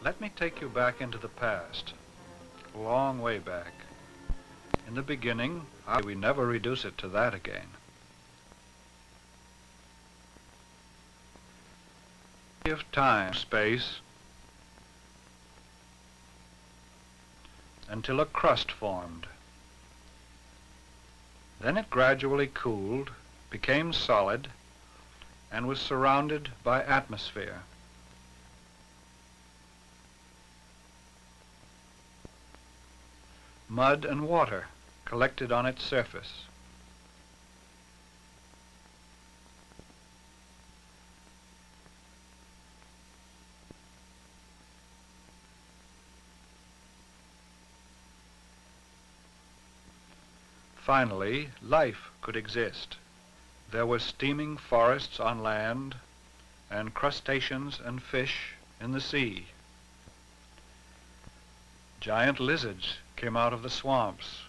Let me take you back into the past, a long way back. In the beginning, we never reduce it to that again. Of time, space, until a crust formed. Then it gradually cooled, became solid, and was surrounded by atmosphere. Mud and water collected on its surface. Finally, life could exist. There were steaming forests on land and crustaceans and fish in the sea. Giant lizards came out of the swamps,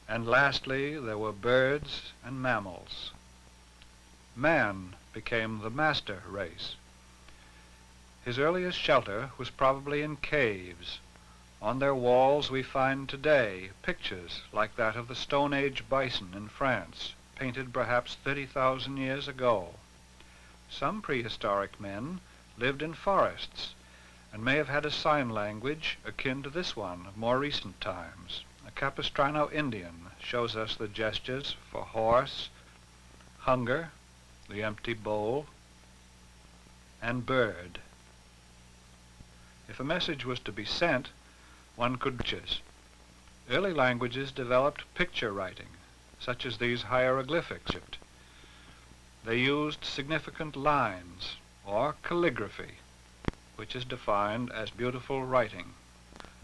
and lastly there were birds and mammals. Man became the master race. His earliest shelter was probably in caves. On their walls we find today pictures like that of the Stone Age bison in France, painted perhaps 30,000 years ago. Some prehistoric men lived in forests and may have had a sign language akin to this one of more recent times. A Capistrano Indian shows us the gestures for horse, hunger, the empty bowl, and bird. If a message was to be sent, one could pictures. Early languages developed picture writing, such as these hieroglyphics. They used significant lines, or calligraphy, which is defined as beautiful writing.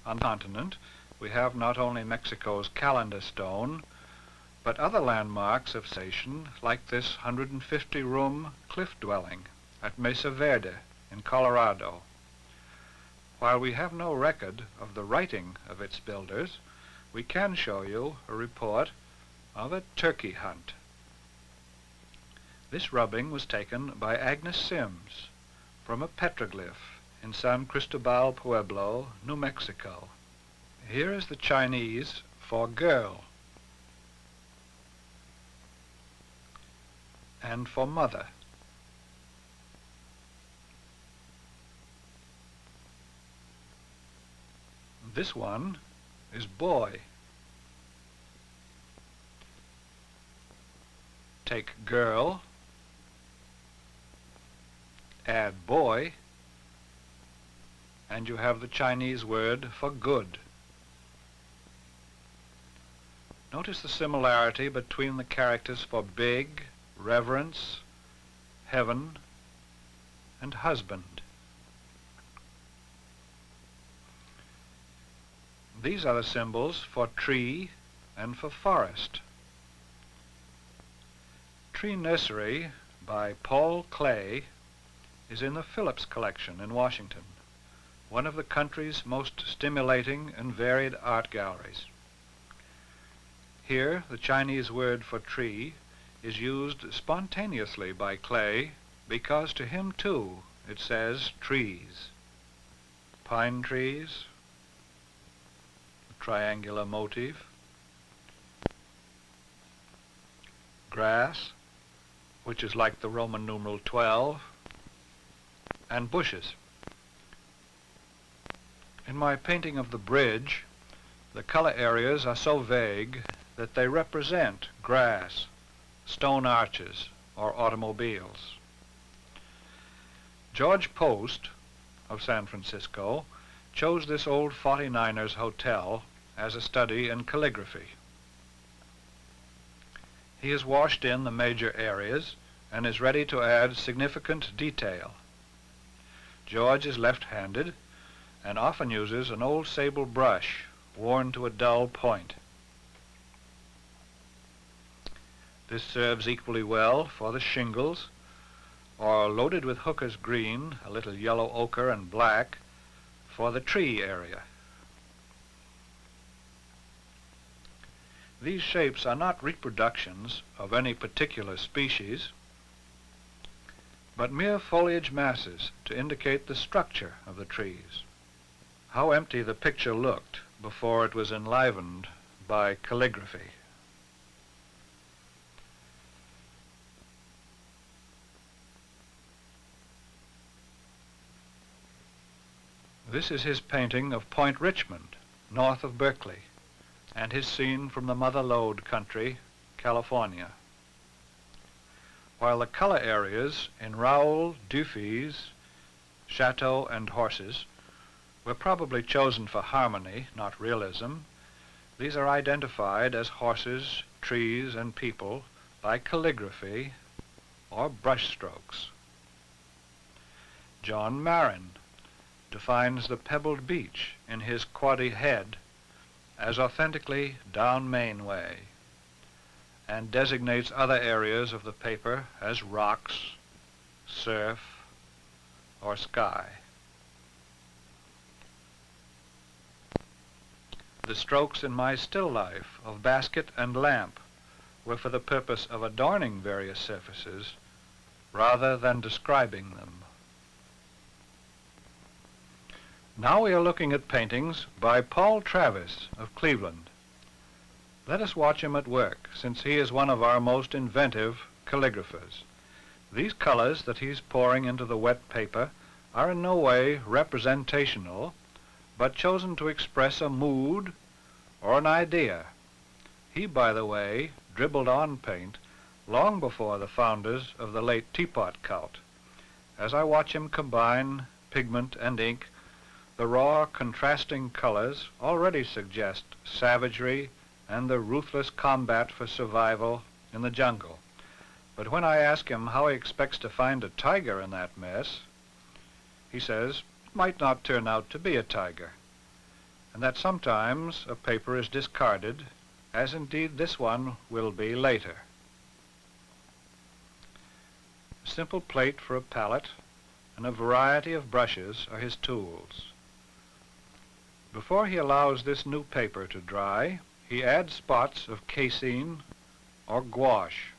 On the continent, we have not only Mexico's calendar stone, but other landmarks of civilization like this 150-room cliff dwelling at Mesa Verde in Colorado. While we have no record of the writing of its builders, we can show you a report of a turkey hunt. This rubbing was taken by Agnes Sims from a petroglyph in San Cristobal Pueblo, New Mexico. Here is the Chinese for girl and for mother. This one is boy. Take girl, add boy, and you have the Chinese word for good. Notice the similarity between the characters for big, reverence, heaven, and husband. These are the symbols for tree and for forest. Tree Nursery by Paul Clay is in the Phillips collection in Washington, one of the country's most stimulating and varied art galleries. Here, the Chinese word for tree is used spontaneously by Clay because to him, too, it says trees. Pine trees, triangular motif, grass, which is like the Roman numeral 12, and bushes. In my painting of the bridge, the color areas are so vague that they represent grass, stone arches, or automobiles. George Post of San Francisco chose this old 49ers hotel as a study in calligraphy. He has washed in the major areas and is ready to add significant detail. George is left-handed and often uses an old sable brush worn to a dull point. This serves equally well for the shingles, or loaded with Hooker's green, a little yellow ochre and black, for the tree area. These shapes are not reproductions of any particular species, but mere foliage masses to indicate the structure of the trees. how empty the picture looked before it was enlivened by calligraphy. This is his painting of Point Richmond, north of Berkeley, and his scene from the Mother Lode country, California. While the color areas in Raoul Dufy's Chateau and Horses were probably chosen for harmony, not realism, these are identified as horses, trees, and people by calligraphy or brush strokes. John Marin defines the pebbled beach in his Quoddy Head as authentically down Main way, and designates other areas of the paper as rocks, surf, or sky. The strokes in my still life of basket and lamp were for the purpose of adorning various surfaces rather than describing them. Now we are looking at paintings by Paul Travis of Cleveland. Let us watch him at work, since he is one of our most inventive calligraphers. These colors that he's pouring into the wet paper are in no way representational, but chosen to express a mood or an idea. He, by the way, dribbled on paint long before the founders of the late teapot cult. As I watch him combine pigment and ink, the raw, contrasting colors already suggest savagery and the ruthless combat for survival in the jungle. But when I ask him how he expects to find a tiger in that mess, he says it might not turn out to be a tiger, and that sometimes a paper is discarded, as indeed this one will be later. A simple plate for a palette and a variety of brushes are his tools. Before he allows this new paper to dry, he adds spots of casein or gouache.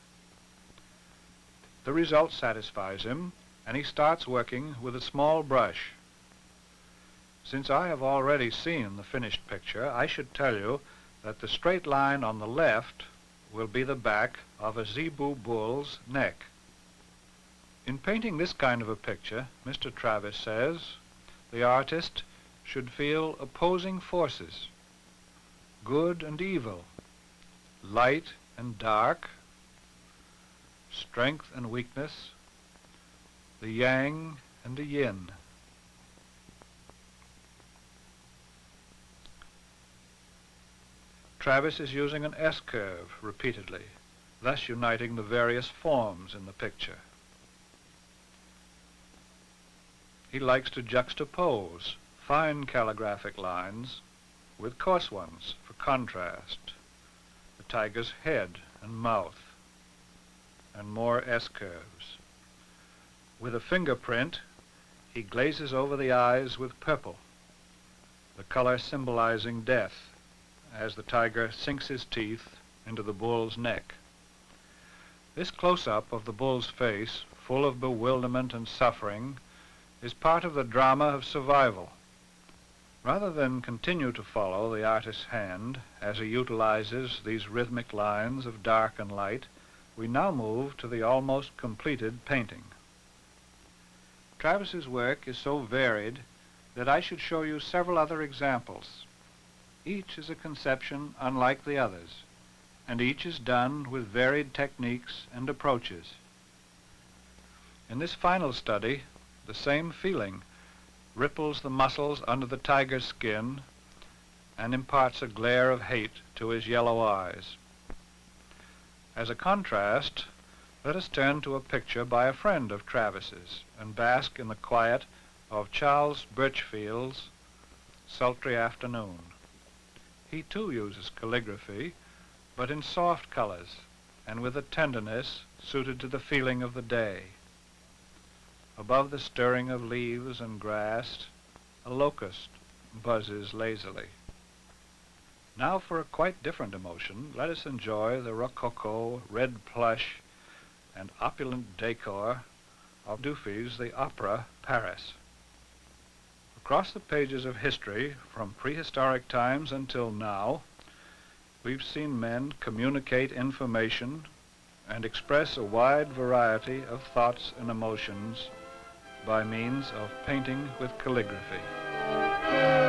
The result satisfies him, and he starts working with a small brush. Since I have already seen the finished picture, I should tell you that the straight line on the left will be the back of a zebu bull's neck. In painting this kind of a picture, Mr. Travis says, the artist should feel opposing forces, good and evil, light and dark, strength and weakness, the yang and the yin. Travis is using an S-curve repeatedly, thus uniting the various forms in the picture. He likes to juxtapose fine calligraphic lines with coarse ones for contrast, the tiger's head and mouth, and more S-curves. With a fingerprint, he glazes over the eyes with purple, the color symbolizing death, as the tiger sinks his teeth into the bull's neck. This close-up of the bull's face, full of bewilderment and suffering, is part of the drama of survival. Rather than continue to follow the artist's hand as he utilizes these rhythmic lines of dark and light, we now move to the almost completed painting. Travis's work is so varied that I should show you several other examples. Each is a conception unlike the others, and each is done with varied techniques and approaches. In this final study, the same feeling ripples the muscles under the tiger's skin and imparts a glare of hate to his yellow eyes. As a contrast, let us turn to a picture by a friend of Travis's and bask in the quiet of Charles Birchfield's Sultry Afternoon. He too uses calligraphy, but in soft colors and with a tenderness suited to the feeling of the day. Above the stirring of leaves and grass, a locust buzzes lazily. Now for a quite different emotion, let us enjoy the rococo, red plush, and opulent decor of Dufy's The Opera, Paris. Across the pages of history, from prehistoric times until now, we've seen men communicate information and express a wide variety of thoughts and emotions by means of painting with calligraphy.